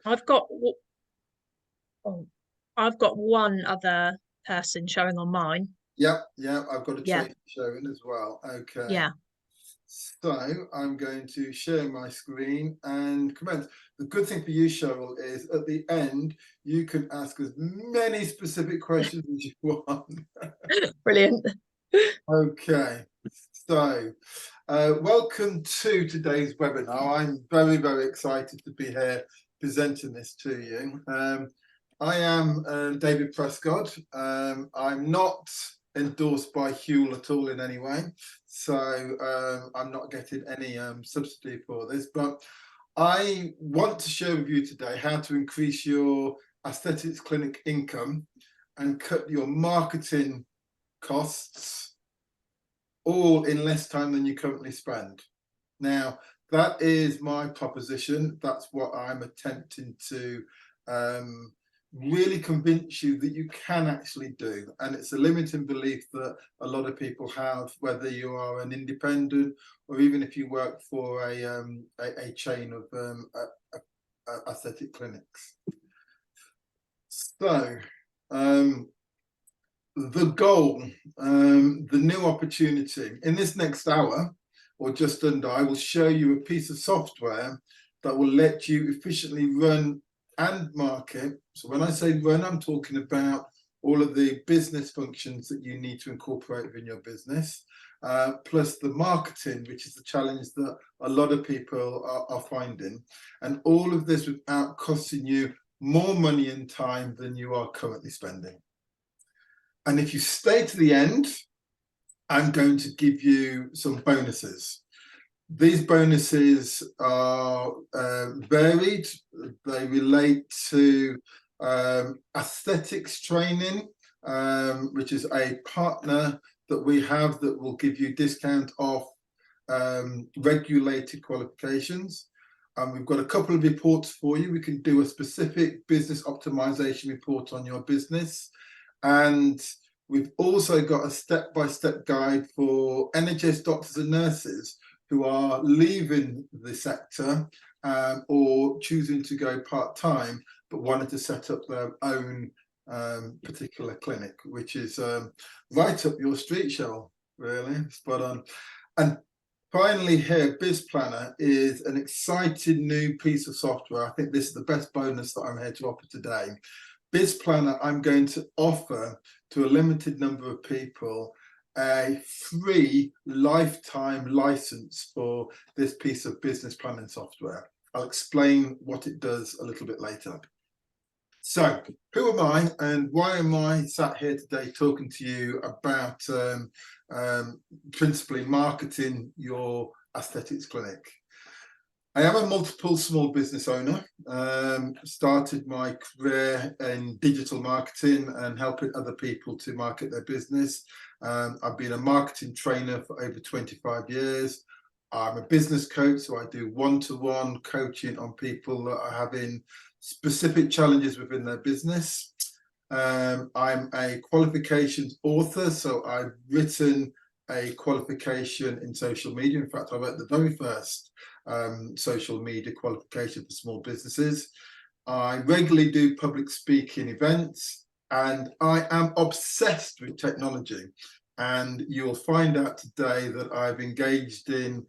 I've got oh, I've got one other person showing on mine. Yep, yeah, I've got a Yeah, trainer showing as well. Okay. yeah. So I'm going to share my screen and commence. The good thing for you, Cheryl, is at the end, you can ask as many specific questions as you want. Brilliant. Okay, so welcome to today's webinar. I'm very, very excited to be here presenting this to you. I am David Prescott. I'm not endorsed by Huel at all in any way, so I'm not getting any subsidy for this, but I want to share with you today how to increase your aesthetics clinic income and cut your marketing costs all in less time than you currently spend. Now, that is my proposition. That's what I'm attempting to really convince you that you can actually do. And it's a limiting belief that a lot of people have, whether you are an independent or even if you work for a chain of aesthetic clinics. So, the goal, the new opportunity. In this next hour, or just under, I will show you a piece of software that will let you efficiently run and market. So when I say run, I'm talking about all of the business functions that you need to incorporate within your business, plus the marketing, which is the challenge that a lot of people are finding. And all of this without costing you more money and time than you are currently spending. And if you stay to the end, I'm going to give you some bonuses. These bonuses are varied. They relate to aesthetics training, which is a partner that we have that will give you discount off regulated qualifications. And we've got a couple of reports for you. We can do a specific business optimization report on your business. And we've also got a step-by-step guide for NHS doctors and nurses who are leaving the sector or choosing to go part-time, but wanted to set up their own particular clinic, which is right up your street, Cheryl, really, spot on. And finally here, Biz Planner is an exciting new piece of software. I think this is the best bonus that I'm here to offer today. Biz Planner, I'm going to offer to a limited number of people a free lifetime license for this piece of business planning software. I'll explain what it does a little bit later. So, who am I and why am I sat here today talking to you about principally marketing your aesthetics clinic? I am a multiple small business owner. Started my career in digital marketing and helping other people to market their business. I've been a marketing trainer for over 25 years. I'm a business coach, so I do one-to-one coaching on people that are having specific challenges within their business. I'm a qualifications author, so I've written a qualification in social media. In fact, I wrote the very first social media qualification for small businesses. I regularly do public speaking events, and I am obsessed with technology. And you'll find out today that I've engaged in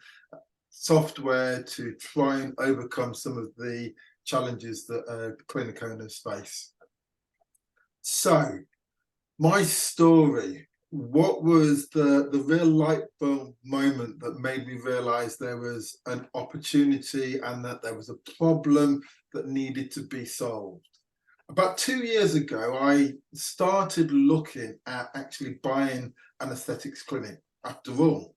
software to try and overcome some of the challenges that clinic owners face. So, my story. What was the real light bulb moment that made me realize there was an opportunity and that there was a problem that needed to be solved? About 2 years ago, I started looking at actually buying an aesthetics clinic. After all,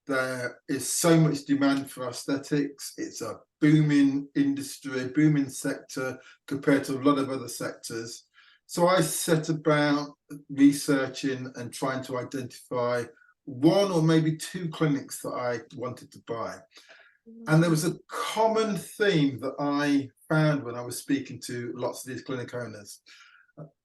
there is so much demand for aesthetics. It's a booming industry, booming sector compared to a lot of other sectors. So I set about researching and trying to identify one or maybe two clinics that I wanted to buy. And there was a common theme that I found when I was speaking to lots of these clinic owners.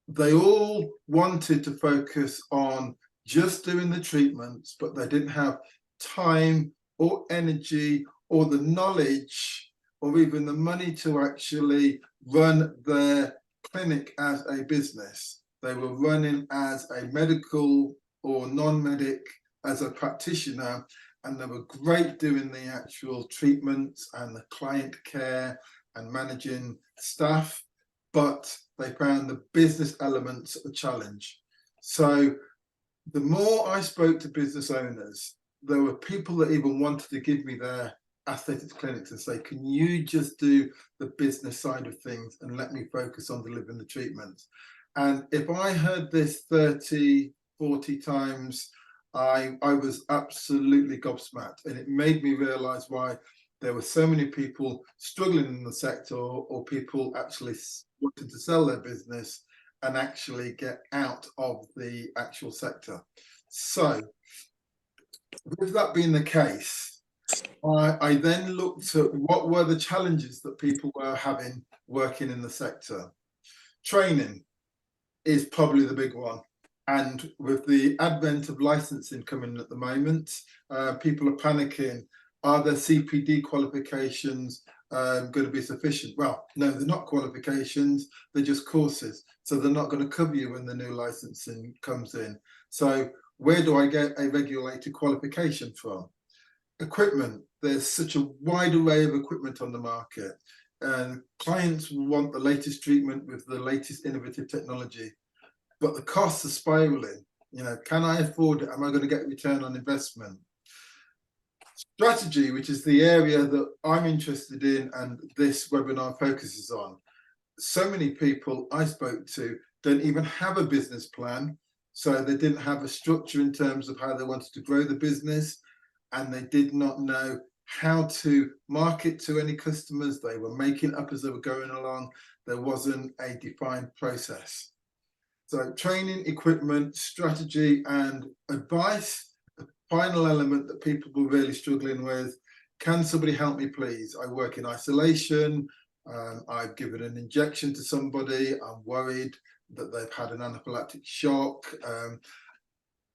They all wanted to focus on just doing the treatments, but they didn't have time or energy or the knowledge or even the money to actually run their clinic as a business. They were running as a medical or non-medic, as a practitioner, and they were great doing the actual treatments and the client care and managing staff, but they found the business elements a challenge. So the more I spoke to business owners, there were people that even wanted to give me their aesthetics clinics and say, can you just do the business side of things and let me focus on delivering the treatments? And if I heard this 30, 40 times, I was absolutely gobsmacked, and it made me realize why there were so many people struggling in the sector, or people actually wanting to sell their business and actually get out of the actual sector. So with that being the case, I then looked at what were the challenges that people were having working in the sector. Training is probably the big one. And with the advent of licensing coming at the moment, people are panicking. Are their CPD qualifications going to be sufficient? Well, no, they're not qualifications, they're just courses. So they're not going to cover you when the new licensing comes in. So where do I get a regulated qualification from? Equipment. There's such a wide array of equipment on the market, and clients want the latest treatment with the latest innovative technology, but the costs are spiraling. You know, can I afford it? Am I going to get return on investment? Strategy, which is the area that I'm interested in and this webinar focuses on. So many people I spoke to don't even have a business plan. So they didn't have a structure in terms of how they wanted to grow the business, and they did not know how to market to any customers. They were making up as they were going along. There wasn't a defined process. So training, equipment, strategy, and advice. The final element that people were really struggling with: can somebody help me, please? I work in isolation. I've given an injection to somebody. I'm worried that they've had an anaphylactic shock.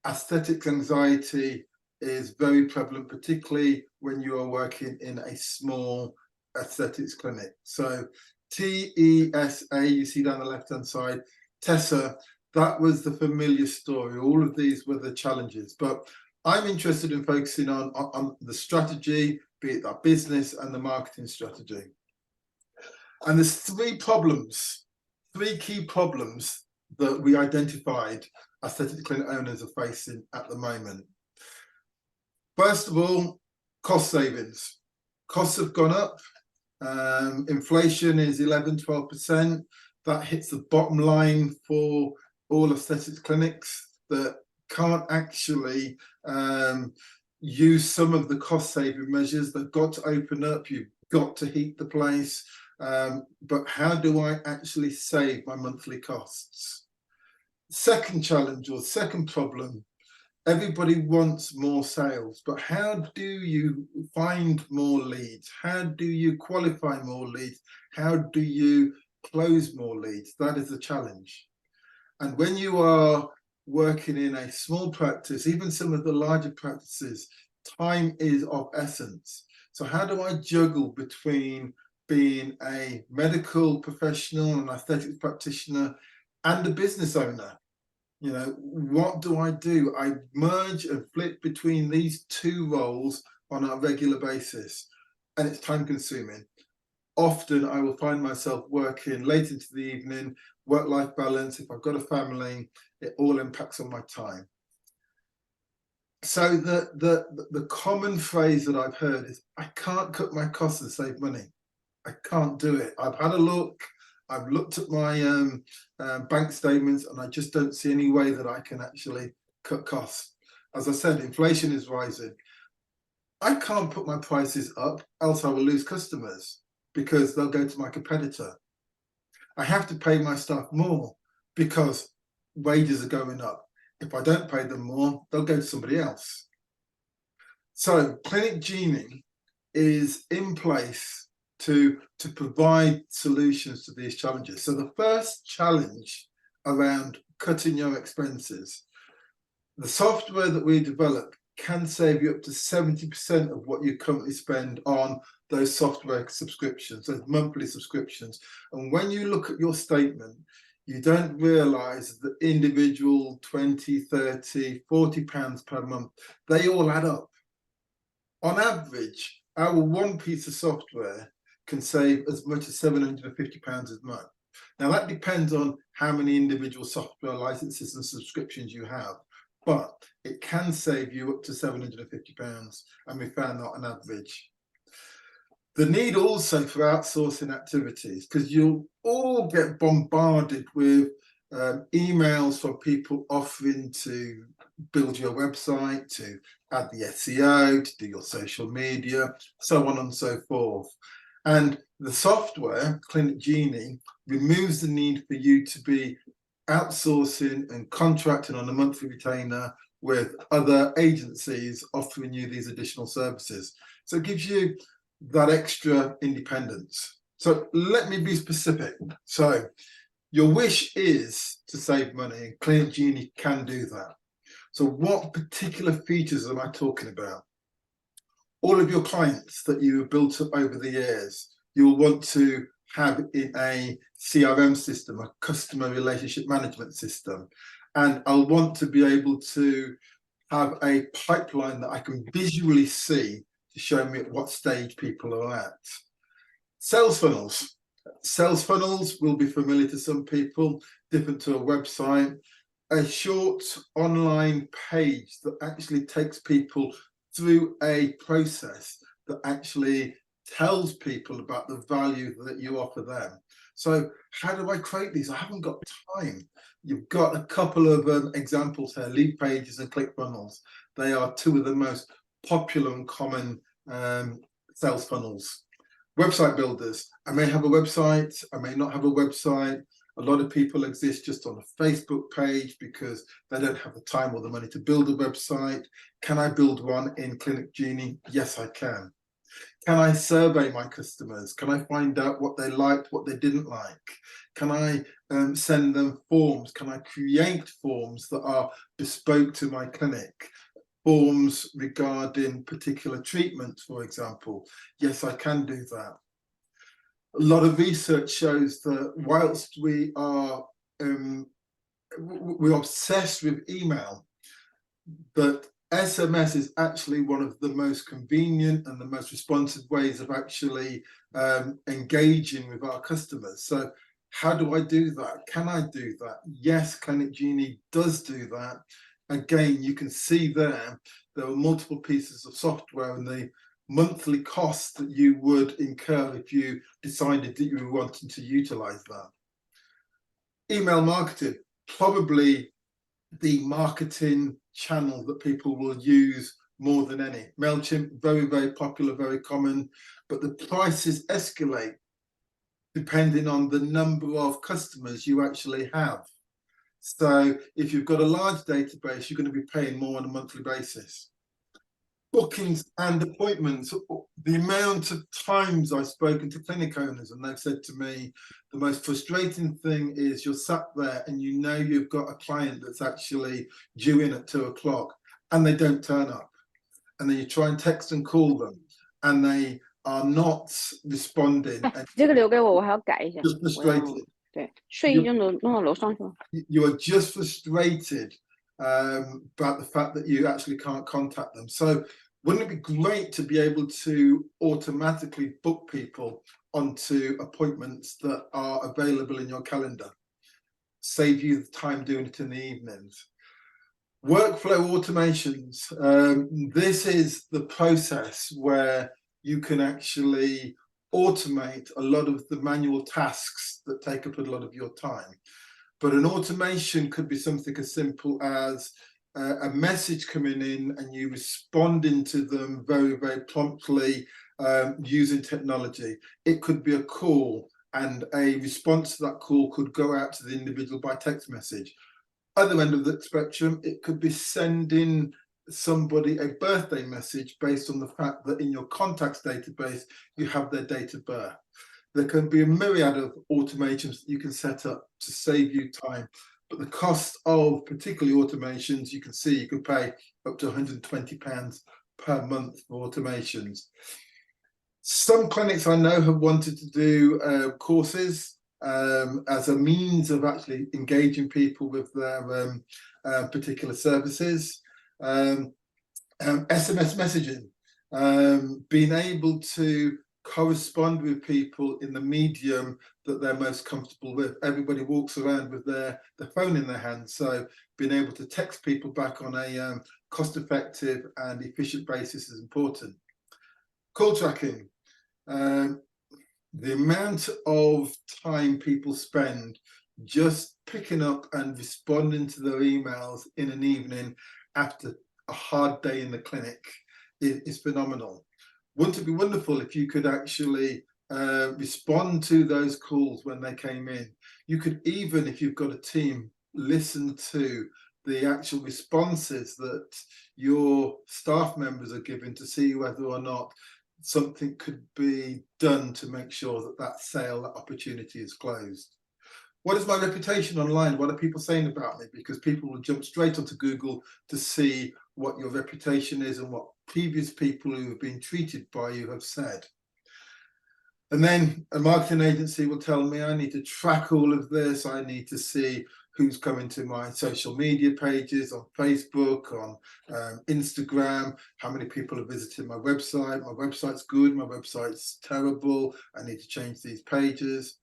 Aesthetic anxiety is very prevalent, particularly when you are working in a small aesthetics clinic. So TESA, you see down the left-hand side, TESA, that was the familiar story. All of these were the challenges, but I'm interested in focusing on the strategy, be it that business and the marketing strategy. And there's three key problems that we identified aesthetic clinic owners are facing at the moment. First of all, cost savings. Costs have gone up. Inflation is 11–12%. That hits the bottom line for all aesthetics clinics that can't actually use some of the cost saving measures. They've got to open up. You've got to heat the place. But how do I actually save my monthly costs? Second challenge, or second problem, everybody wants more sales, but how do you find more leads? How do you qualify more leads? How do you close more leads? That is the challenge. And when you are working in a small practice, even some of the larger practices, time is of essence. So how do I juggle between being a medical professional, an aesthetics practitioner, and a business owner? You know, what do I do? I merge and flip between these two roles on a regular basis, and it's time consuming. Often I will find myself working late into the evening, work-life balance. If I've got a family, it all impacts on my time. So the common phrase that I've heard is, I can't cut my costs and save money. I can't do it. I've had a look. I've looked at my bank statements, and I just don't see any way that I can actually cut costs. As I said, inflation is rising. I can't put my prices up, else I will lose customers because they'll go to my competitor. I have to pay my staff more because wages are going up. If I don't pay them more, they'll go to somebody else. So Clinic Genie is in place to provide solutions to these challenges. So the first challenge around cutting your expenses, the software that we develop can save you up to 70% of what you currently spend on those software subscriptions, those monthly subscriptions. And when you look at your statement, you don't realize that individual 20, 30, 40 pounds per month, they all add up. On average, our one piece of software can save as much as £750 a month. Now that depends on how many individual software licenses and subscriptions you have, but it can save you up to £750, and we found that on average. The need also for outsourcing activities, because you'll all get bombarded with emails from people offering to build your website, to add the SEO, to do your social media, so on and so forth. And the software, Clinic Genie, removes the need for you to be outsourcing and contracting on a monthly retainer with other agencies offering you these additional services. So it gives you that extra independence. So let me be specific. So your wish is to save money, and Clinic Genie can do that. So what particular features am I talking about? All of your clients that you have built up over the years, you'll want to have in a CRM system, a customer relationship management system. And I'll want to be able to have a pipeline that I can visually see to show me at what stage people are at. Sales funnels. Sales funnels will be familiar to some people, different to a website. A short online page that actually takes people through a process that actually tells people about the value that you offer them. So how do I create these? I haven't got time. You've got a couple of examples here, lead pages and ClickFunnels. They are two of the most popular and common sales funnels. Website builders. I may have a website, I may not have a website. A lot of people exist just on a Facebook page because they don't have the time or the money to build a website. Can I build one in Clinic Genie? Yes, I can. Can I survey my customers? Can I find out what they liked, what they didn't like? Can I send them forms? Can I create forms that are bespoke to my clinic? Forms regarding particular treatments, for example. Yes, I can do that. A lot of research shows that whilst we're obsessed with email, but SMS is actually one of the most convenient and the most responsive ways of actually engaging with our customers. So how do I do that? Can I do that? Yes, Clinic Genie does do that. Again, you can see there are multiple pieces of software and the monthly cost that you would incur if you decided that you were wanting to utilize that. Email marketing, probably the marketing channel that people will use more than any. MailChimp, very, very popular, very common, but the prices escalate depending on the number of customers you actually have. So if you've got a large database, you're going to be paying more on a monthly basis. Bookings and appointments, the amount of times I've spoken to clinic owners and they've said to me, the most frustrating thing is you're sat there and you know you've got a client that's actually due in at 2 o'clock and they don't turn up. And then you try and text and call them and they are not responding. 这个留给我，我还要改一下。 Just frustrated. 对，睡衣就弄到楼上去了。 You are just frustrated about the fact that you actually can't contact them. So wouldn't it be great to be able to automatically book people onto appointments that are available in your calendar? Save you the time doing it in the evenings. Workflow automations. This is the process where you can actually automate a lot of the manual tasks that take up a lot of your time. But an automation could be something as simple as a message coming in and you responding to them very, very promptly using technology. It could be a call and a response to that call could go out to the individual by text message. Other end of the spectrum, it could be sending somebody a birthday message based on the fact that in your contacts database, you have their date of birth. There can be a myriad of automations that you can set up to save you time. But the cost of particularly automations, you can see you can pay up to £120 per month for automations. Some clinics I know have wanted to do courses as a means of actually engaging people with their particular services. SMS messaging, being able to correspond with people in the medium that they're most comfortable with. Everybody walks around with their phone in their hand, so being able to text people back on a cost-effective and efficient basis is important. Call tracking. The amount of time people spend just picking up and responding to their emails in an evening after a hard day in the clinic is phenomenal. Wouldn't it be wonderful if you could actually respond to those calls when they came in? You could even, if you've got a team, listen to the actual responses that your staff members are giving to see whether or not something could be done to make sure that that sale, that opportunity is closed. What is my reputation online? What are people saying about me? Because people will jump straight onto Google to see what your reputation is and what previous people who have been treated by you have said. And then a marketing agency will tell me I need to track all of this. I need to see who's coming to my social media pages on Facebook, on Instagram, how many people are visiting my website. My website's good, my website's terrible. I need to change these pages.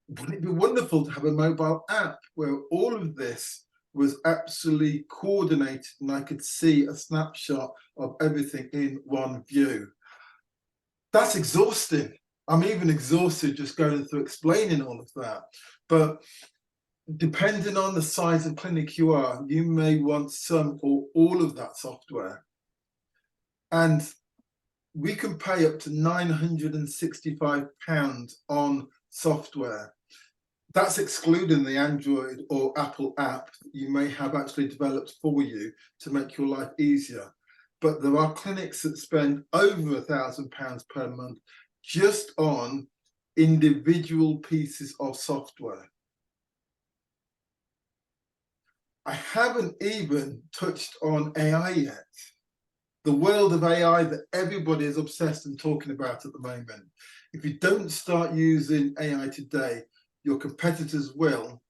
Wouldn't it be wonderful to have a mobile app where all of this was absolutely coordinated and I could see a snapshot of everything in one view? That's exhausting. I'm even exhausted just going through explaining all of that. But depending on the size of clinic you are, you may want some or all of that software. And we can pay up to £965 on software. That's excluding the Android or Apple app that you may have actually developed for you to make your life easier. But there are clinics that spend over £1,000 per month just on individual pieces of software. I haven't even touched on AI yet. The world of AI that everybody is obsessed and talking about at the moment. If you don't start using AI today, your competitors will,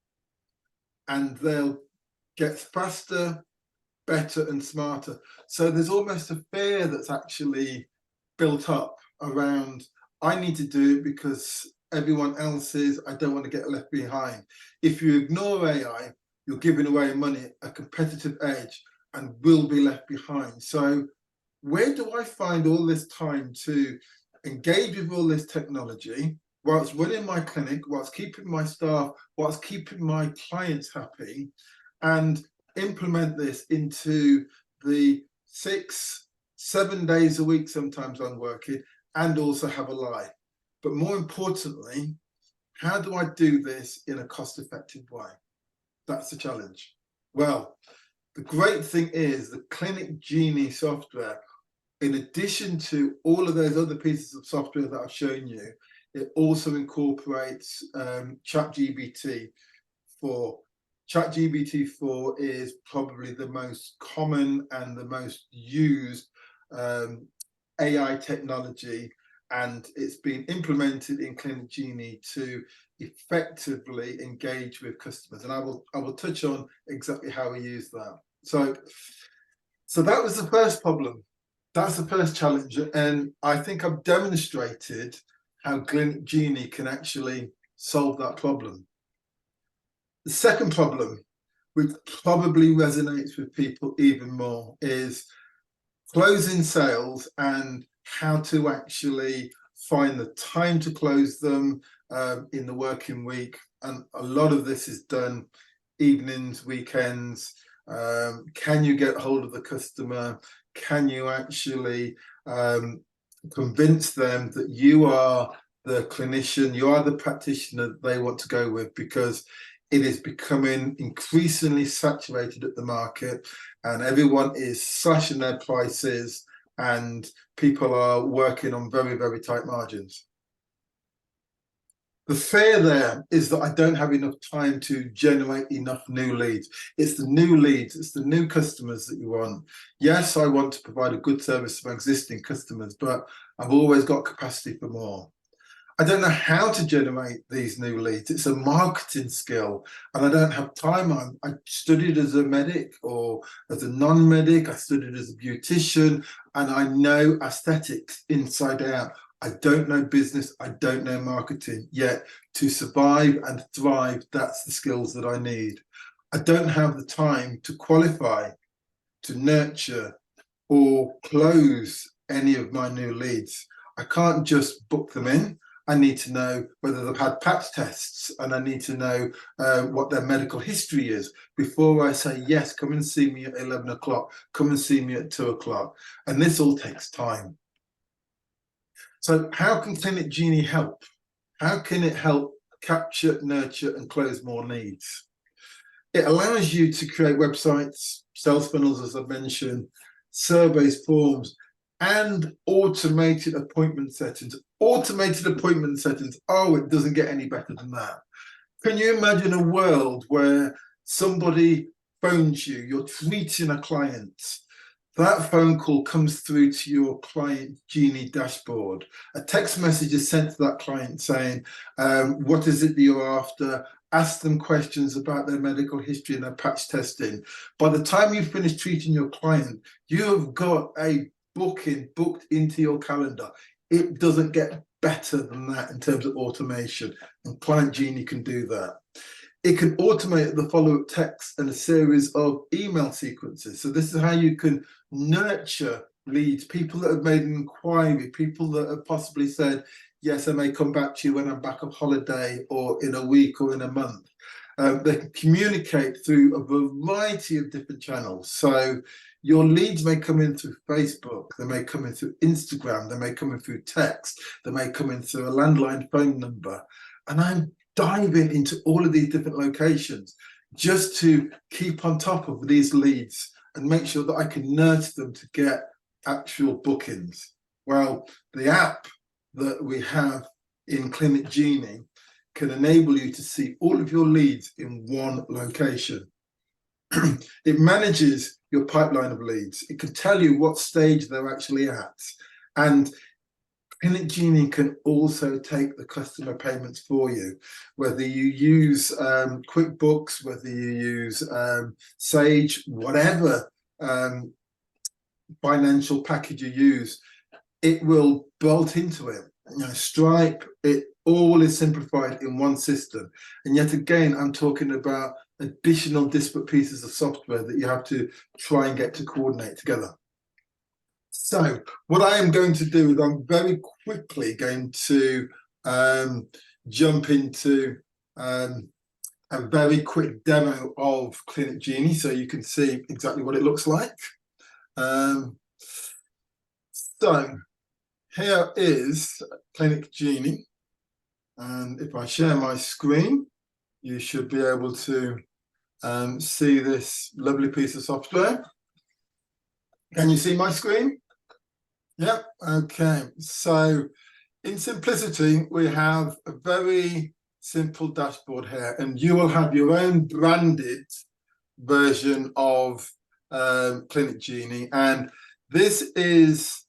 and they'll get faster, better and smarter. So there's almost a fear that's actually built up around, I need to do it because everyone else is, I don't want to get left behind. If you ignore AI, you're giving away money, a competitive edge, and will be left behind. So where do I find all this time to engage with all this technology whilst running my clinic, whilst keeping my staff, whilst keeping my clients happy, and implement this into the 6-7 days a week sometimes I'm working, and also have a life? But more importantly, how do I do this in a cost-effective way? That's the challenge. Well, the great thing is the Clinic Genie software, in addition to all of those other pieces of software that I've shown you, it also incorporates ChatGPT 4. ChatGPT 4 is probably the most common and the most used AI technology, and it's been implemented in Clinic Genie to effectively engage with customers. And I will touch on exactly how we use that. So that was the first problem. That's the first challenge, and I think I've demonstrated how Clinic Genie can actually solve that problem. The second problem, which probably resonates with people even more, is closing sales and how to actually find the time to close them in the working week. And a lot of this is done evenings, weekends. Can you get hold of the customer? Can you actually convince them that you are the clinician, you are the practitioner that they want to go with? Because it is becoming increasingly saturated at the market, and everyone is slashing their prices, and people are working on very, very tight margins. The fear there is that I don't have enough time to generate enough new leads. It's the new leads, it's the new customers that you want. Yes, I want to provide a good service to my existing customers, but I've always got capacity for more. I don't know how to generate these new leads. It's a marketing skill and I don't have time. I studied as a medic or as a non-medic. I studied as a beautician and I know aesthetics inside out. I don't know business. I don't know marketing. Yet to survive and thrive, that's the skills that I need. I don't have the time to qualify, to nurture or close any of my new leads. I can't just book them in. I need to know whether they've had patch tests and I need to know what their medical history is before I say, yes, come and see me at 11 o'clock, come and see me at 2 o'clock. And this all takes time. So how can Clinic Genie help? How can it help capture, nurture and close more leads? It allows you to create websites, sales funnels, as I've mentioned, surveys, forms, and automated appointment settings. Automated appointment settings. Oh, it doesn't get any better than that. Can you imagine a world where somebody phones you, you're treating a client, that phone call comes through to your client Genie dashboard. A text message is sent to that client saying, what is it that you're after? Ask them questions about their medical history and their patch testing. By the time you finish treating your client, you have got a booking booked into your calendar. It doesn't get better than that in terms of automation, and Client Genie can do that. It can automate the follow-up text and a series of email sequences. So this is how you can nurture leads, people that have made an inquiry, people that have possibly said, yes, I may come back to you when I'm back on holiday or in a week or in a month. They can communicate through a variety of different channels. So your leads may come in through Facebook, they may come in through Instagram, they may come in through text, they may come in through a landline phone number. And I'm diving into all of these different locations just to keep on top of these leads and make sure that I can nurture them to get actual bookings. Well, the app that we have in Clinic Genie can enable you to see all of your leads in one location. It manages your pipeline of leads. It can tell you what stage they're actually at. And Clinic Genie can also take the customer payments for you, whether you use QuickBooks, whether you use Sage, whatever financial package you use, it will bolt into it. You know, Stripe, it all is simplified in one system. And yet again, I'm talking about additional disparate pieces of software that you have to try and get to coordinate together. So what I am going to do is I'm very quickly going to jump into a very quick demo of Clinic Genie so you can see exactly what it looks like. So here is Clinic Genie, and if I share my screen, you should be able to see this lovely piece of software. Can you see my screen? Yep, okay. So in simplicity, we have a very simple dashboard here, and you will have your own branded version of Clinic Genie, and this is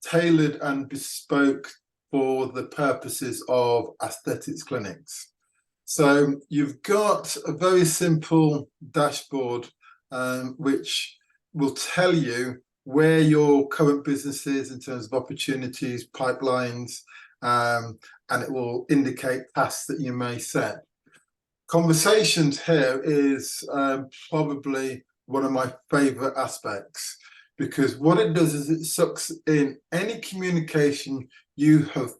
tailored and bespoke for the purposes of aesthetics clinics. So you've got a very simple dashboard which will tell you where your current business is in terms of opportunities, pipelines, and it will indicate tasks that you may set. Conversations here is probably one of my favorite aspects, because what it does is it sucks in any communication you have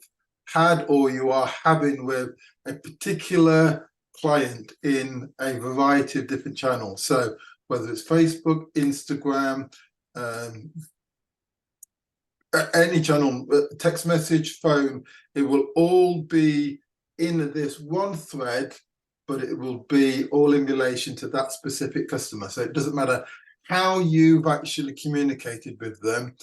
had or you are having with a particular client in a variety of different channels. So whether it's Facebook, Instagram, any channel, text message, phone, it will all be in this one thread, but it will be all in relation to that specific customer. So it doesn't matter how you've actually communicated with them,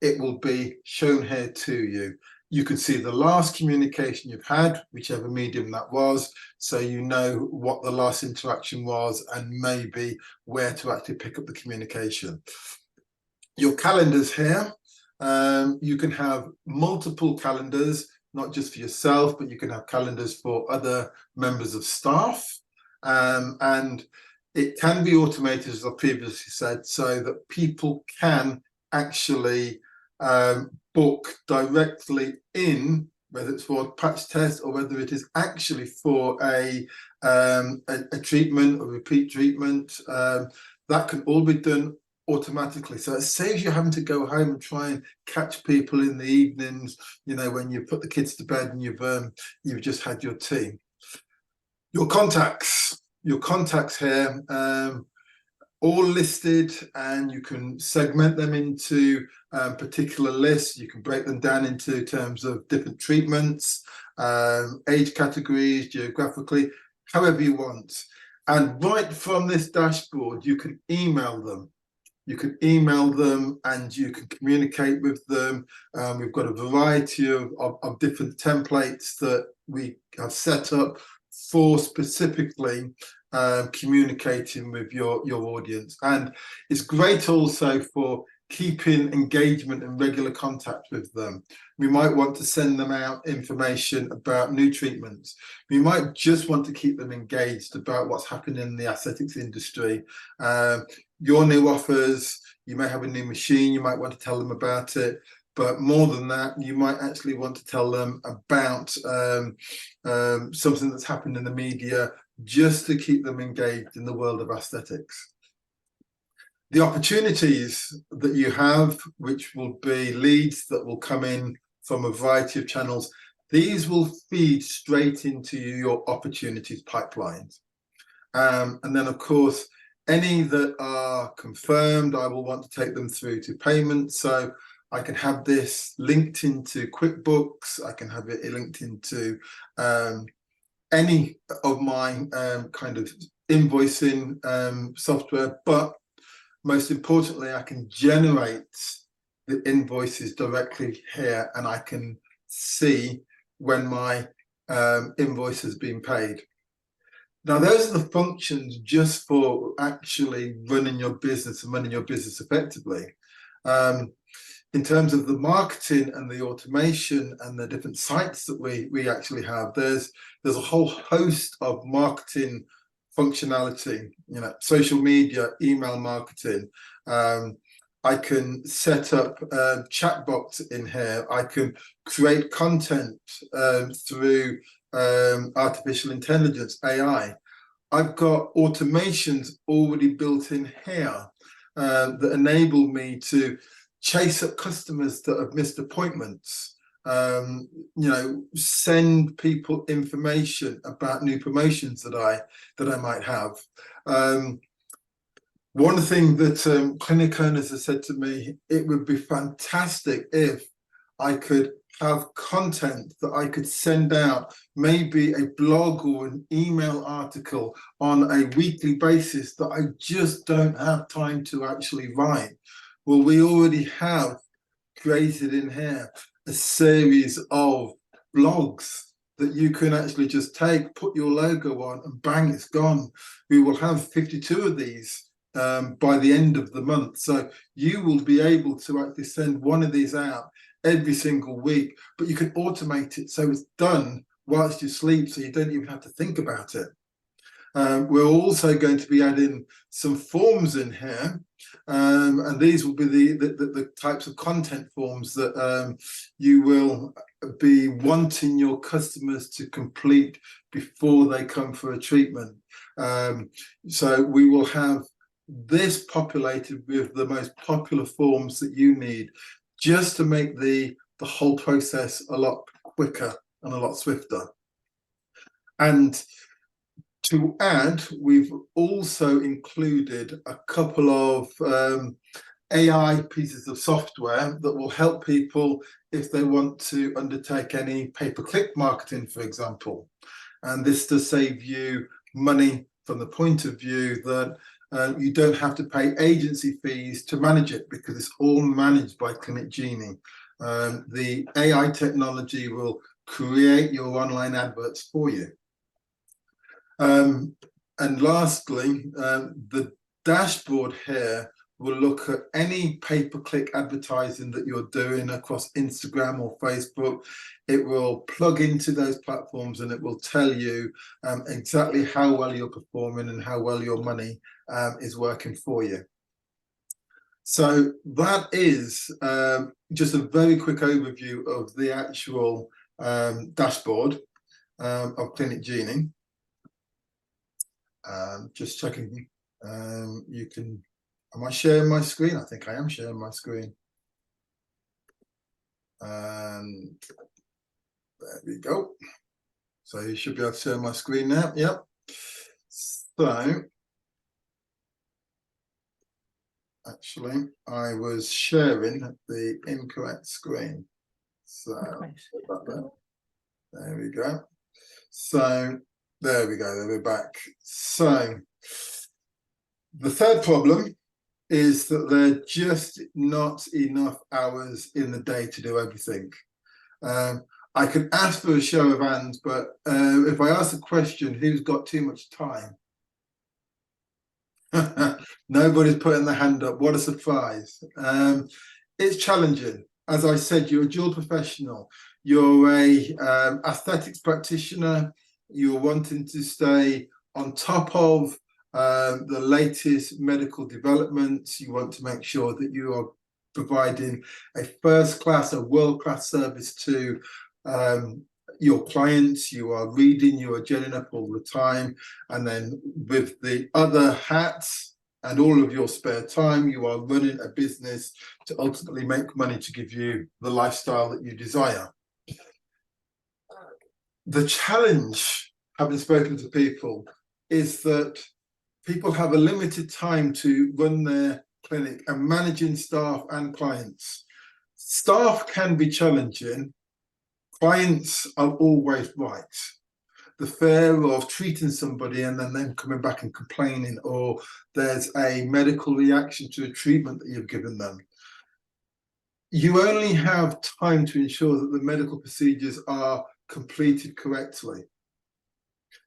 it will be shown here to you. You can see the last communication you've had, whichever medium that was, so you know what the last interaction was and maybe where to actually pick up the communication. Your calendars here, you can have multiple calendars, not just for yourself, but you can have calendars for other members of staff. And it can be automated, as I previously said, so that people can actually book directly in, whether it's for a patch test or whether it is actually for a treatment or repeat treatment. That can all be done automatically, so it saves you having to go home and try and catch people in the evenings, you know, when you put the kids to bed and you've just had your tea. Your contacts here, all listed, and you can segment them into particular lists. You can break them down into terms of different treatments, age categories, geographically, however you want. And right from this dashboard, you can email them. You can email them and you can communicate with them. We've got a variety of different templates that we have set up for specifically communicating with your audience. And it's great also for keeping engagement and regular contact with them. We might want to send them out information about new treatments. We might just want to keep them engaged about what's happening in the aesthetics industry. Your new offers, you may have a new machine, you might want to tell them about it. But more than that, you might actually want to tell them about something that's happened in the media, just to keep them engaged in the world of aesthetics. The opportunities that you have, which will be leads that will come in from a variety of channels, these will feed straight into your opportunities pipelines. And then, of course, any that are confirmed, I will want to take them through to payment. So I can have this linked into QuickBooks. I can have it linked into any of my kind of invoicing software. But most importantly, I can generate the invoices directly here, and I can see when my invoice has been paid. Now, those are the functions just for actually running your business and running your business effectively. In terms of the marketing and the automation and the different sites that we actually have, there's a whole host of marketing functionality, you know, social media, email marketing. I can set up chatbots in here. I can create content through artificial intelligence, AI. I've got automations already built in here that enable me to chase up customers that have missed appointments, you know, send people information about new promotions that I might have. One thing that clinic owners have said to me, it would be fantastic if I could have content that I could send out, maybe a blog or an email article on a weekly basis that I just don't have time to actually write. Well, we already have created in here a series of blogs that you can actually just take, put your logo on, and bang, it's gone. We will have 52 of these by the end of the month. So you will be able to actually send one of these out every single week, but you can automate it so it's done whilst you sleep, so you don't even have to think about it. We're also going to be adding some forms in here, and these will be the types of content forms that you will be wanting your customers to complete before they come for a treatment. So we will have this populated with the most popular forms that you need, just to make the whole process a lot quicker and a lot swifter. And to add, we've also included a couple of AI pieces of software that will help people if they want to undertake any pay-per-click marketing, for example. And this does save you money from the point of view that you don't have to pay agency fees to manage it, because it's all managed by Clinic Genie. The AI technology will create your online adverts for you. And lastly, the dashboard here will look at any pay-per-click advertising that you're doing across Instagram or Facebook. It will plug into those platforms and it will tell you exactly how well you're performing and how well your money is working for you. So that is just a very quick overview of the actual dashboard of Clinic Genie. Just checking, you can, am I sharing my screen? I think I am sharing my screen. And there we go. So you should be able to share my screen now. Yep. So actually, I was sharing the incorrect screen. So there we go. So there we go. There we're back. So the third problem is that there are just not enough hours in the day to do everything. I could ask for a show of hands, but if I ask the question, who's got too much time? Nobody's putting their hand up. What a surprise. It's challenging. As I said, you're a dual professional. You're a aesthetics practitioner. You're wanting to stay on top of the latest medical developments. You want to make sure that you are providing a first-class, a world-class service to your clients. You are reading, you are gelling up all the time, and then with the other hats and all of your spare time, you are running a business to ultimately make money to give you the lifestyle that you desire. The challenge, having spoken to people, is that people have a limited time to run their clinic and managing staff and clients. Staff can be challenging. Clients are always right. The fear of treating somebody and then them coming back and complaining, or there's a medical reaction to a treatment that you've given them. You only have time to ensure that the medical procedures are completed correctly.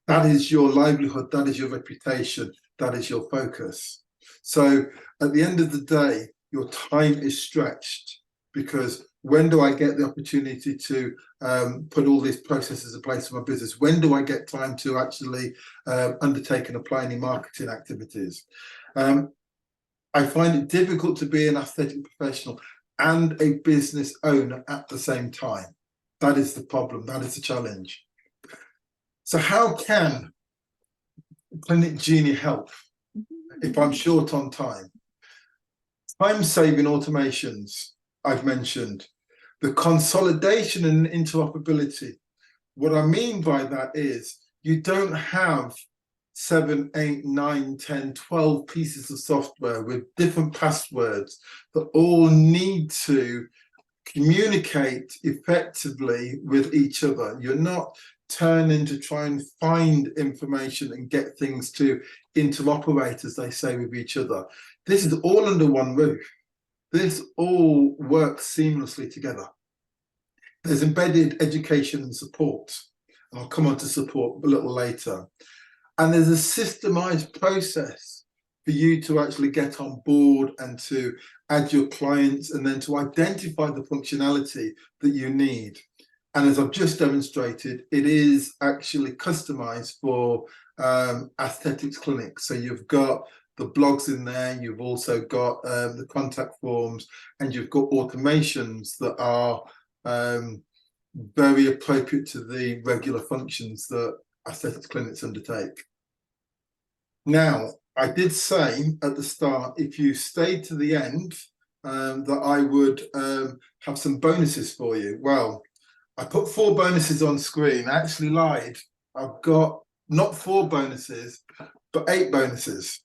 That is your livelihood, that is your reputation, that is your focus. So at the end of the day, your time is stretched, because when do I get the opportunity to put all these processes in place for my business? When do I get time to actually undertake and apply any marketing activities? I find it difficult to be an aesthetic professional and a business owner at the same time. That is the problem, that is the challenge. So how can Clinic Genie help if I'm short on time? Time-saving automations, I've mentioned. The consolidation and interoperability. What I mean by that is you don't have 7, 8, 9, 10, 12 pieces of software with different passwords that all need to communicate effectively with each other. You're not turning to try and find information and get things to interoperate, as they say, with each other. This is all under one roof. This all works seamlessly together. There's embedded education and support, and I'll come on to support a little later. And there's a systemized process for you to actually get on board and to add your clients and then to identify the functionality that you need. And as I've just demonstrated, it is actually customized for aesthetics clinics. So you've got the blogs in there, you've also got the contact forms, and you've got automations that are very appropriate to the regular functions that aesthetics clinics undertake. Now, I did say at the start, if you stayed to the end, that I would have some bonuses for you. Well, I put 4 bonuses on screen. I actually lied. I've got not 4 bonuses, but 8 bonuses.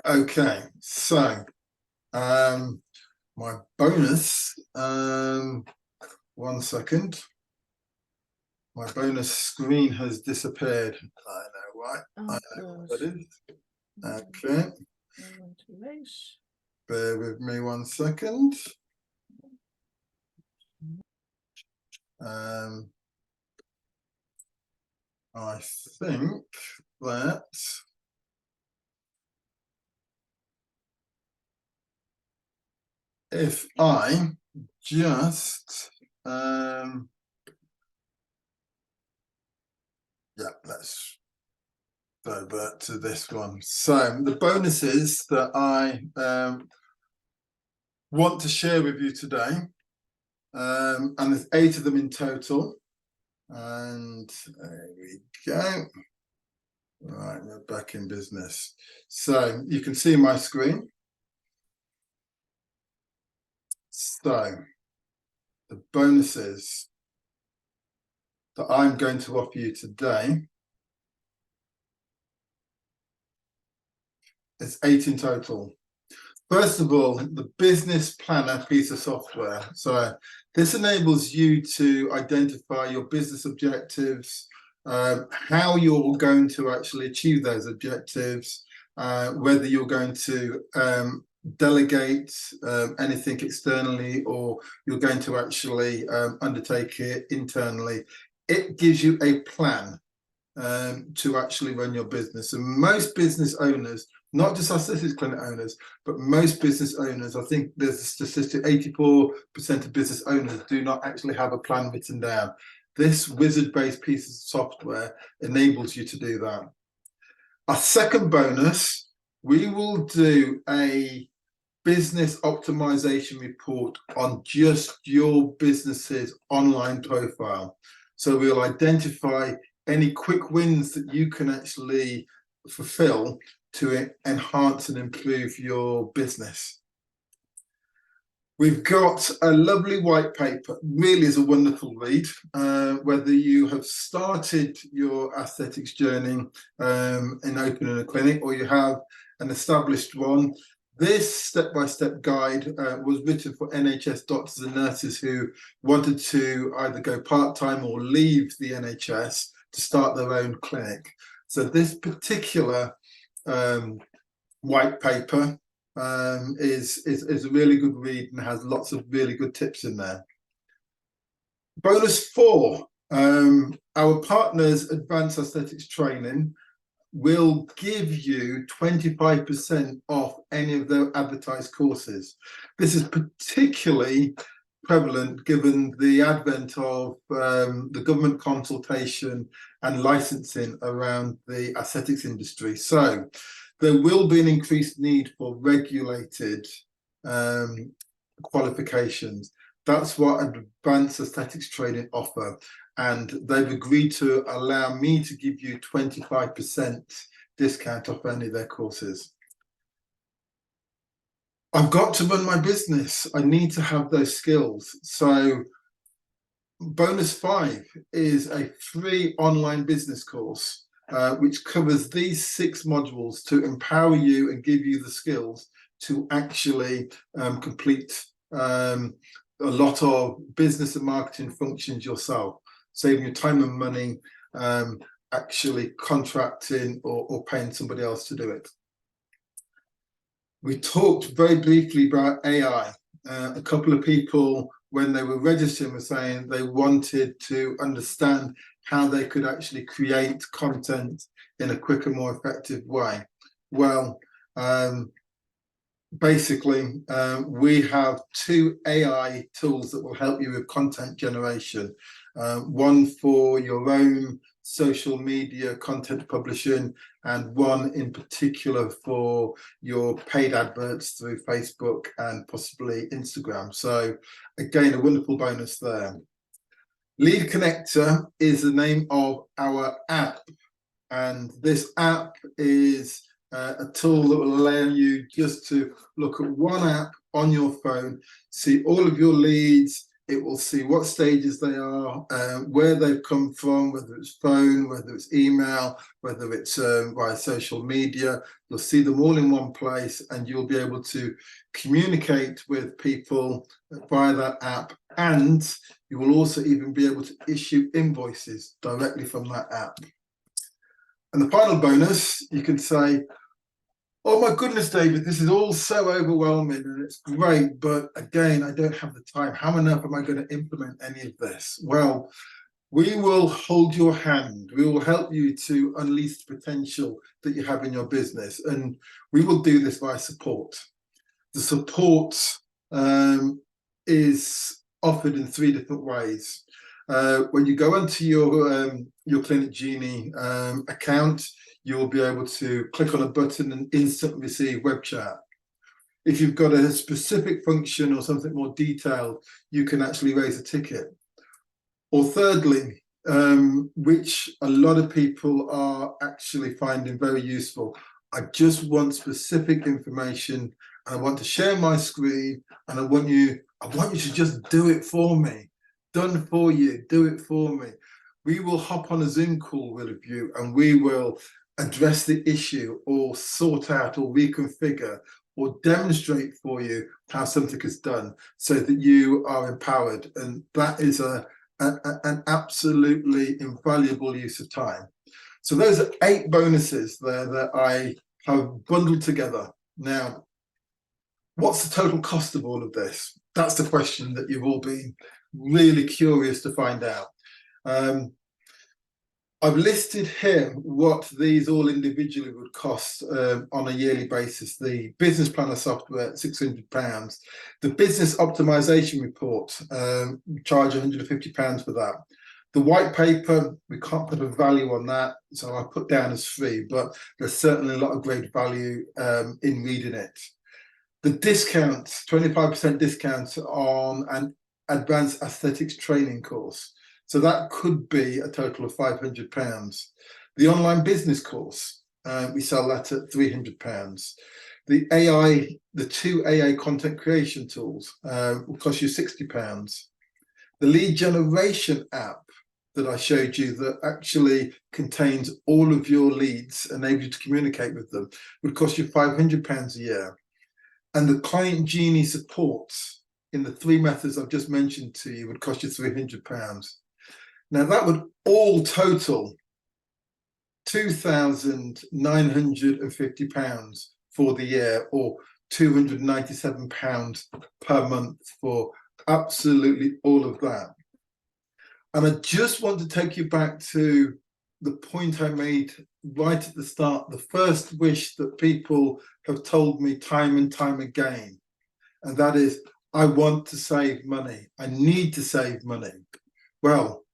Okay, so my bonus, 1 second. My bonus screen has disappeared. I know why. I know what that is. Okay. Bear with me 1 second. I think that if I just let's go back to this one. So the bonuses that I want to share with you today, and there's 8 of them in total, and there we go. Right, we're back in business. So you can see my screen. So the bonuses that I'm going to offer you today is 8 in total. First of all, the business planner piece of software. So this enables you to identify your business objectives, how you're going to actually achieve those objectives, whether you're going to delegate anything externally or you're going to actually undertake it internally. It gives you a plan to actually run your business. And most business owners, not just aesthetics clinic owners, but most business owners, I think there's a statistic, 84% of business owners do not actually have a plan written down. This wizard-based piece of software enables you to do that. Our second bonus, we will do a business optimization report on just your business's online profile. So we'll identify any quick wins that you can actually fulfill to enhance and improve your business. We've got a lovely white paper, really is a wonderful read, whether you have started your aesthetics journey in opening a clinic or you have an established one. This step-by-step guide was written for NHS doctors and nurses who wanted to either go part-time or leave the NHS to start their own clinic. So this particular white paper is a really good read and has lots of really good tips in there. Bonus 4, our partners Advanced Aesthetics Training will give you 25% off any of their advertised courses. This is particularly prevalent given the advent of the government consultation and licensing around the aesthetics industry. So there will be an increased need for regulated qualifications. That's what Advanced Aesthetics Training offer. And they've agreed to allow me to give you 25% discount off any of their courses. I've got to run my business. I need to have those skills. So bonus 5 is a free online business course, which covers these 6 modules to empower you and give you the skills to actually complete a lot of business and marketing functions yourself, saving your time and money, actually contracting or paying somebody else to do it. We talked very briefly about AI. A couple of people, when they were registering, were saying they wanted to understand how they could actually create content in a quicker, more effective way. Well, basically, we have 2 AI tools that will help you with content generation. One for your own social media content publishing, and one in particular for your paid adverts through Facebook and possibly Instagram. So again, a wonderful bonus there. Lead Connector is the name of our app, and this app is a tool that will allow you just to look at one app on your phone, see all of your leads. It will see what stages they are, where they've come from, whether it's phone, whether it's email, whether it's via social media. You'll see them all in one place, and you'll be able to communicate with people via that app. And you will also even be able to issue invoices directly from that app. And the final bonus, you can say, Oh my goodness, David, this is all so overwhelming and it's great, but again, I don't have the time. How on earth am I going to implement any of this? Well, we will hold your hand. We will help you to unleash the potential that you have in your business. And we will do this via support. The support is offered in 3 different ways. When you go onto your Clinic Genie account, you'll be able to click on a button and instantly receive web chat. If you've got a specific function or something more detailed, you can actually raise a ticket. Or thirdly, which a lot of people are actually finding very useful, I just want specific information. I want to share my screen, and I want you to just do it for me. Done for you, do it for me. We will hop on a Zoom call with you and we will address the issue or sort out or reconfigure or demonstrate for you how something is done so that you are empowered. And that is an absolutely invaluable use of time. So those are 8 bonuses there that I have bundled together. Now, what's the total cost of all of this? That's the question that you've all been really curious to find out. I've listed here what these all individually would cost on a yearly basis. The business planner software, £600. The business optimization report, we charge £150 for that. The white paper, we can't put a value on that, so I put down as free, but there's certainly a lot of great value in reading it. The discount, 25% discount on an advanced aesthetics training course. So that could be a total of £500. The online business course, we sell that at £300. The 2 AI content creation tools will cost you £60. The lead generation app that I showed you that actually contains all of your leads, enable you to communicate with them, would cost you £500 a year. And the client Genie support in the 3 methods I've just mentioned to you would cost you £300. Now that would all total £2,950 for the year, or £297 per month for absolutely all of that. And I just want to take you back to the point I made right at the start, the first wish that people have told me time and time again, and that is, I want to save money. I need to save money. Well,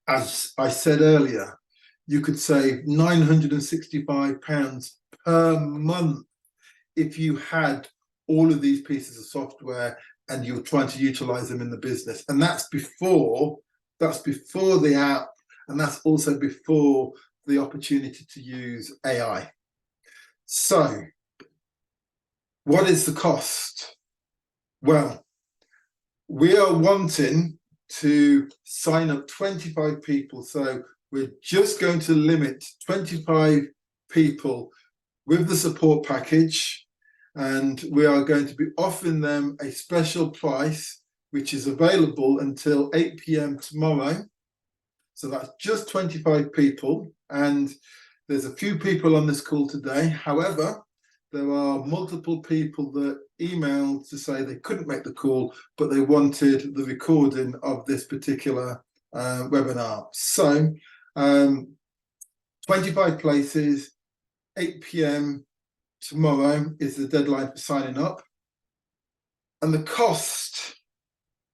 as I said earlier, you could save £965 per month if you had all of these pieces of software and you're trying to utilize them in the business. And that's before the app, and that's also before the opportunity to use AI. So what is the cost? Well, we are wanting to sign up 25 people. So we're just going to limit 25 people with the support package, and we are going to be offering them a special price, which is available until 8 p.m. tomorrow. So that's just 25 people, and there's a few people on this call today. However, there are multiple people that emailed to say they couldn't make the call, but they wanted the recording of this particular webinar. So 25 places, 8 p.m. tomorrow is the deadline for signing up. And the cost,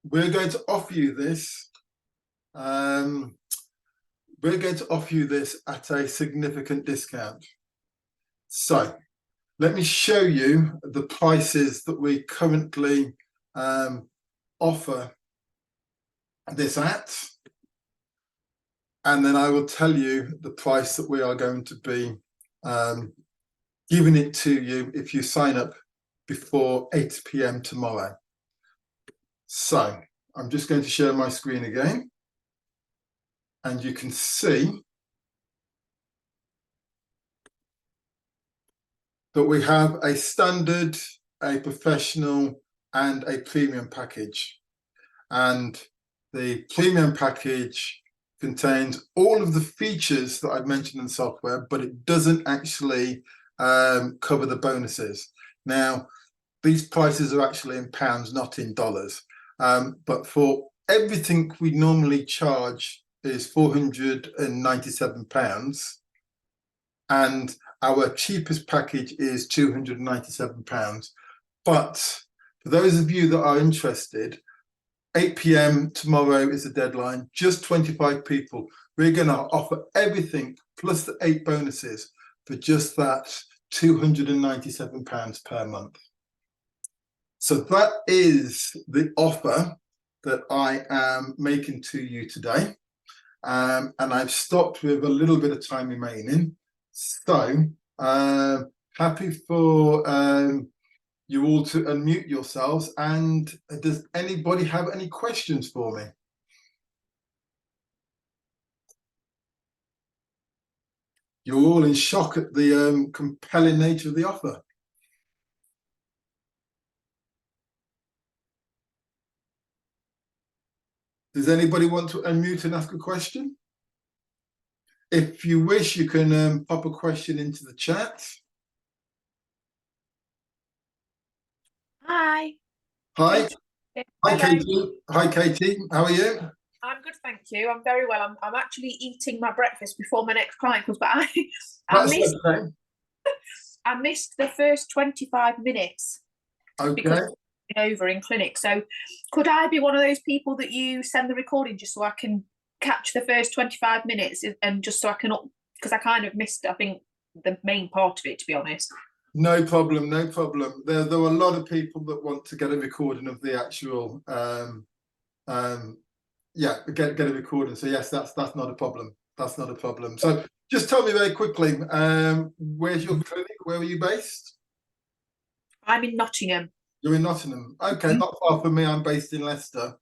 we're going to offer you this. We're going to offer you this at a significant discount. So let me show you the prices that we currently offer this at, and then I will tell you the price that we are going to be giving it to you if you sign up before 8 p.m. tomorrow. So I'm just going to share my screen again, and you can see that we have a standard, a professional, and a premium package. And the premium package contains all of the features that I've mentioned in software, but it doesn't actually cover the bonuses. Now, these prices are actually in pounds, not in dollars. But for everything we normally charge is £497, and our cheapest package is £297. But for those of you that are interested, 8 p.m. tomorrow is the deadline, just 25 people. We're going to offer everything plus the 8 bonuses for just that £297 per month. So that is the offer that I am making to you today. And I've stopped with a little bit of time remaining. So happy for you all to unmute yourselves. And does anybody have any questions for me? You're all in shock at the compelling nature of the offer. Does anybody want to unmute and ask a question? If you wish, you can pop a question into the chat. Hi. Hi. Katie. Hi, Hello. Katie. Hi, Katie. How are you? I'm good, thank you. I'm very well. I'm actually eating my breakfast before my next client comes, but I That's missed okay. I missed the first 25 minutes because Okay. I'm over in clinic. So could I be one of those people that you send the recording just so I can catch the first 25 minutes and just so I can, because I kind of missed, I think, the main part of it, to be honest. No problem, no problem. There are a lot of people that want to get a recording of the actual, get a recording. So yes, that's not a problem. That's not a problem. So just tell me very quickly, where's your clinic? Where are you based? I'm in Nottingham. You're in Nottingham. Okay, not far from me. I'm based in Leicester.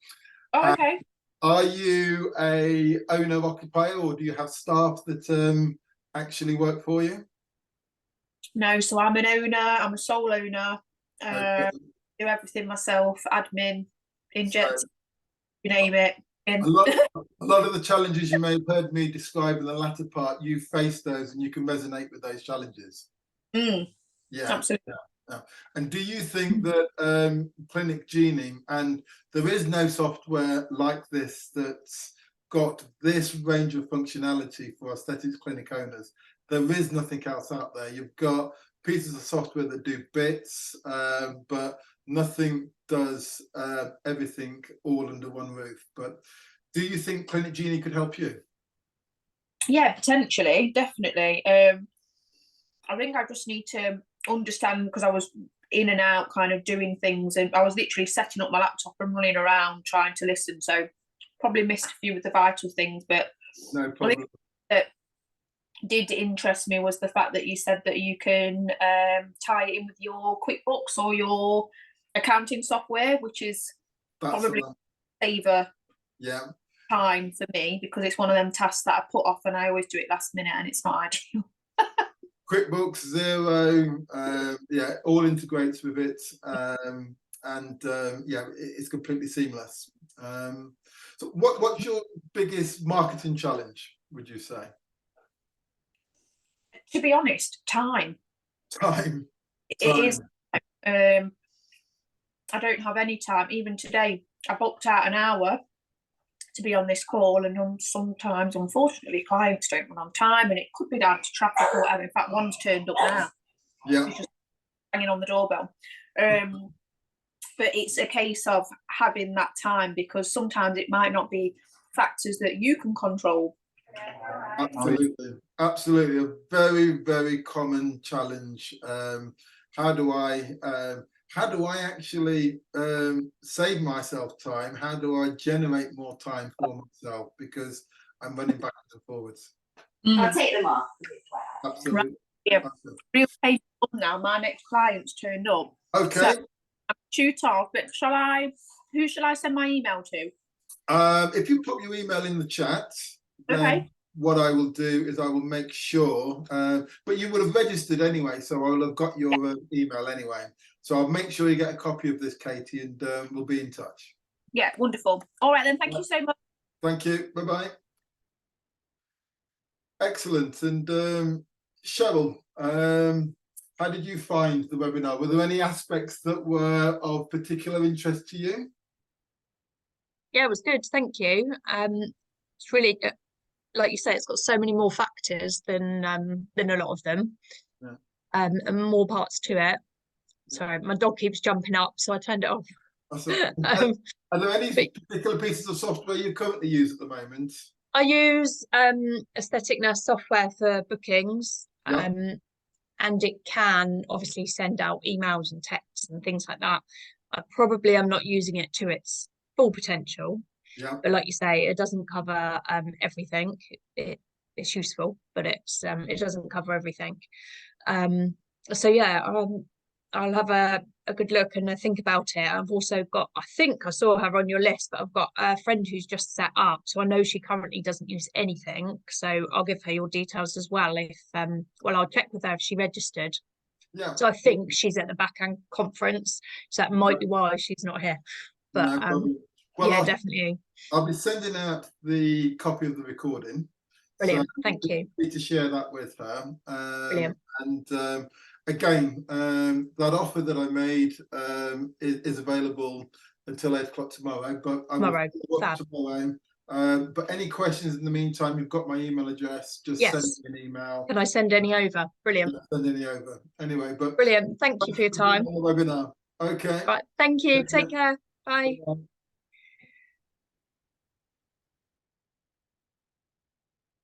Oh, okay. Are you a owner occupier, or do you have staff that actually work for you? No, so I'm an owner. I'm a sole owner. Okay. Do everything myself, admin, inject, So you name it. a lot of the challenges you may have heard me describe in the latter part, you face those and you can resonate with those challenges. Yeah. Absolutely. Yeah. And do you think that Clinic Genie, and there is no software like this that's got this range of functionality for aesthetics clinic owners? There is nothing else out there. You've got pieces of software that do bits, but nothing does everything all under one roof. But do you think Clinic Genie could help you? Yeah, potentially, definitely. I think I just need to understand, because I was in and out kind of doing things, and I was literally setting up my laptop and running around trying to listen, so probably missed a few of the vital things. But No problem. that did interest me was the fact that you said that you can tie it in with your QuickBooks or your accounting software, which is probably saver time for me, because it's one of them tasks that I put off and I always do it last minute and it's not ideal. QuickBooks, Zero, all integrates with it, it's completely seamless. So what's your biggest marketing challenge, would you say? To be honest, time. Time. It is. I don't have any time. Even today, I booked out an hour to be on this call, and sometimes, unfortunately, clients don't run on time, and it could be down to traffic or whatever. In fact, one's turned up now. Yeah. It's just hanging on the doorbell. But it's a case of having that time, because sometimes it might not be factors that you can control. Absolutely a very, very common challenge. How do I actually save myself time? How do I generate more time for myself, because I'm running backwards and forwards? I'll take them off. Absolutely. Right. Yeah. Real painful now. My next client's turned up. Okay. So I'm shoot off, but who shall I send my email to? If you put your email in the chat, then okay. What I will do is I will make sure, but you would have registered anyway, so I will have got your email anyway. So I'll make sure you get a copy of this, Katie, and we'll be in touch. Yeah, wonderful. All right then, thank you so much. Thank you. Bye-bye. Excellent. And Cheryl, How did you find the webinar? Were there any aspects that were of particular interest to you? Yeah, it was good. Thank you. It's really, like you say, it's got so many more factors than a lot of them. Yeah. And more parts to it. Sorry, my dog keeps jumping up, so I turned it off. Are there any but- particular pieces of software you currently use at the moment? I use Aesthetic Nurse software for bookings. Yeah. And it can obviously send out emails and texts and things like that. I probably am not using it to its full potential. Yeah. But like you say, it doesn't cover everything. It's useful, but it doesn't cover everything. So yeah, I'll have a good look and think about it. I've also got, I think I saw her on your list, but I've got a friend who's just set up, so I know she currently doesn't use anything. So I'll give her your details as well. If well, I'll check with her if she registered. Yeah. So I think she's at the Backhand conference, so that might be why she's not here. But No problem. Well, yeah, definitely. I'll be sending out the copy of the recording. Brilliant. So Thank you. need to share that with her. Brilliant. And again, that offer that I made is available until 8 o'clock tomorrow. But I will Tomorrow. follow up Fab. tomorrow. But any questions in the meantime, you've got my email address. Just Yes. send me an email. Can I send any over? Brilliant. Send any over. Anyway, but Brilliant. Thank you for your time. webinar. Okay. Right. Thank you. Take care. Bye. Bye.